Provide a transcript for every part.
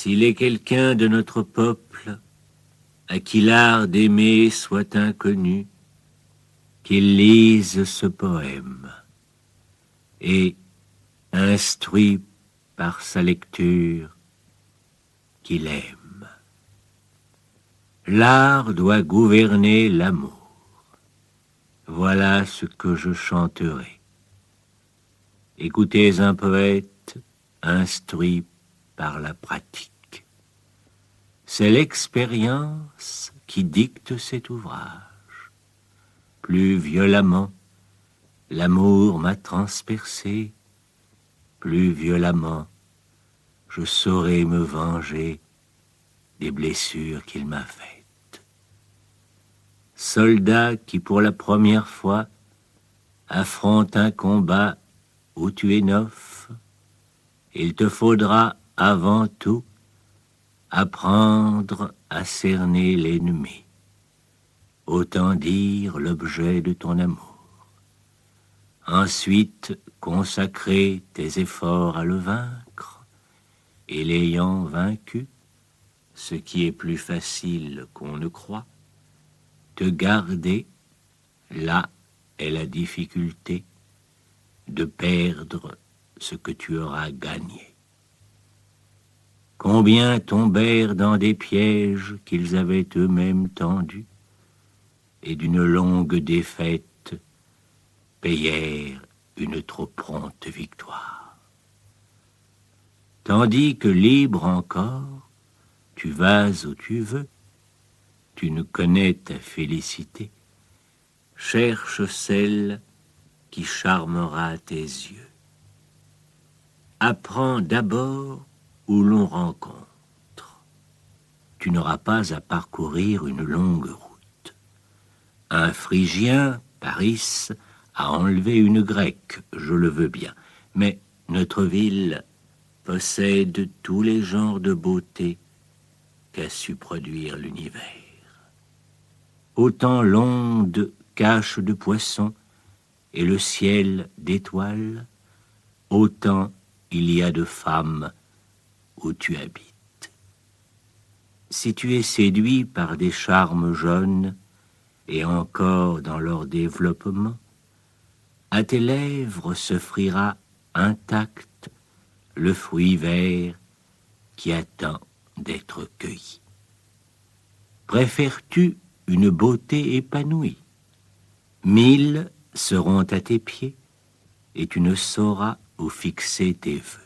S'il est quelqu'un de notre peuple à qui l'art d'aimer soit inconnu, qu'il lise ce poème et, instruit par sa lecture, qu'il aime. L'art doit gouverner l'amour. Voilà ce que je chanterai. Écoutez un poète instruit par la pratique. C'est l'expérience qui dicte cet ouvrage. Plus violemment, l'amour m'a transpercé, plus violemment, je saurai me venger des blessures qu'il m'a faites. Soldat qui pour la première fois affronte un combat où tu es neuf, il te faudra avant tout apprendre à cerner l'ennemi, autant dire l'objet de ton amour. Ensuite, consacrer tes efforts à le vaincre, et l'ayant vaincu, ce qui est plus facile qu'on ne croit, te garder, là est la difficulté, de perdre ce que tu auras gagné. Combien tombèrent dans des pièges qu'ils avaient eux-mêmes tendus, et d'une longue défaite payèrent une trop prompte victoire. Tandis que libre encore, tu vas où tu veux, tu ne connais ta félicité, cherche celle qui charmera tes yeux. Apprends d'abord où l'on rencontre. Tu n'auras pas à parcourir une longue route. Un Phrygien, Paris, a enlevé une Grecque, je le veux bien, mais notre ville possède tous les genres de beauté qu'a su produire l'univers. Autant l'onde cache de poissons et le ciel d'étoiles, autant il y a de femmes où tu habites. Si tu es séduit par des charmes jeunes et encore dans leur développement, à tes lèvres s'offrira intact le fruit vert qui attend d'être cueilli. Préfères-tu une beauté épanouie? 1000 seront à tes pieds et tu ne sauras où fixer tes vœux.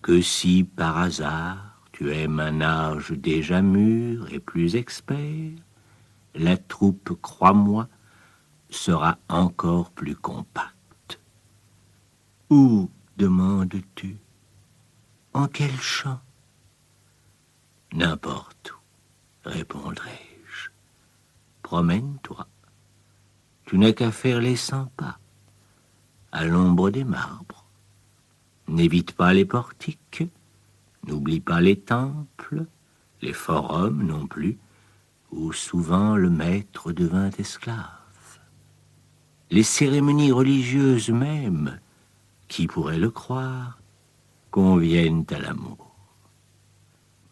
Que si, par hasard, tu aimes un âge déjà mûr et plus expert, la troupe, crois-moi, sera encore plus compacte. Où, demandes-tu? En quel champ? N'importe où, répondrai-je. Promène-toi. Tu n'as qu'à faire les 100 pas, à l'ombre des marbres. N'évite pas les portiques, n'oublie pas les temples, les forums non plus, où souvent le maître devint esclave. Les cérémonies religieuses même, qui pourrait le croire, conviennent à l'amour.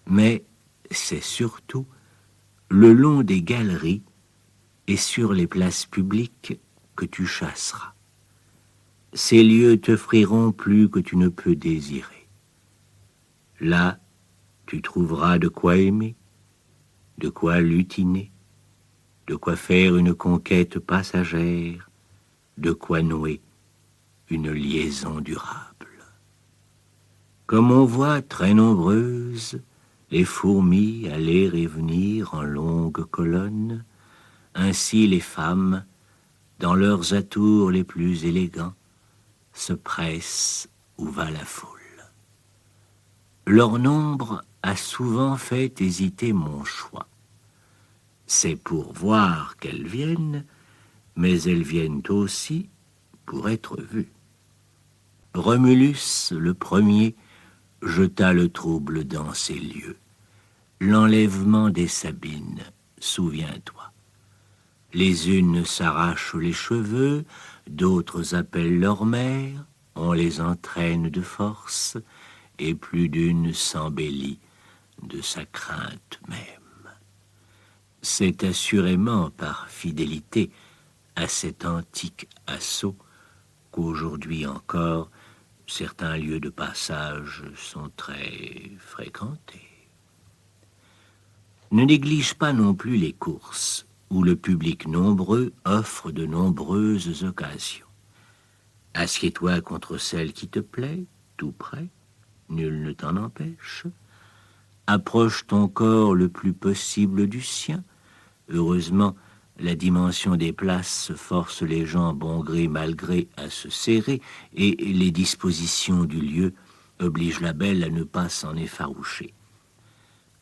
Mais c'est surtout le long des galeries et sur les places publiques que tu chasseras. Ces lieux t'offriront plus que tu ne peux désirer. Là, tu trouveras de quoi aimer, de quoi lutiner, de quoi faire une conquête passagère, de quoi nouer une liaison durable. Comme on voit très nombreuses les fourmis aller et venir en longues colonnes, ainsi les femmes, dans leurs atours les plus élégants, se pressent où va la foule. Leur nombre a souvent fait hésiter mon choix. C'est pour voir qu'elles viennent, mais elles viennent aussi pour être vues. Romulus, le premier, jeta le trouble dans ces lieux. L'enlèvement des Sabines, souviens-toi. Les unes s'arrachent les cheveux, d'autres appellent leur mère, on les entraîne de force, et plus d'une s'embellit de sa crainte même. C'est assurément par fidélité à cet antique assaut qu'aujourd'hui encore certains lieux de passage sont très fréquentés. Ne néglige pas non plus les courses, où le public nombreux offre de nombreuses occasions. Assieds-toi contre celle qui te plaît, tout près, nul ne t'en empêche. Approche ton corps le plus possible du sien. Heureusement, la dimension des places force les gens bon gré mal gré à se serrer, et les dispositions du lieu obligent la belle à ne pas s'en effaroucher.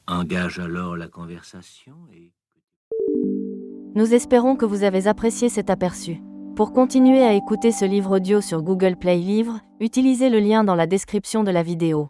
Engage alors la conversation et... Nous espérons que vous avez apprécié cet aperçu. Pour continuer à écouter ce livre audio sur Google Play Livres, utilisez le lien dans la description de la vidéo.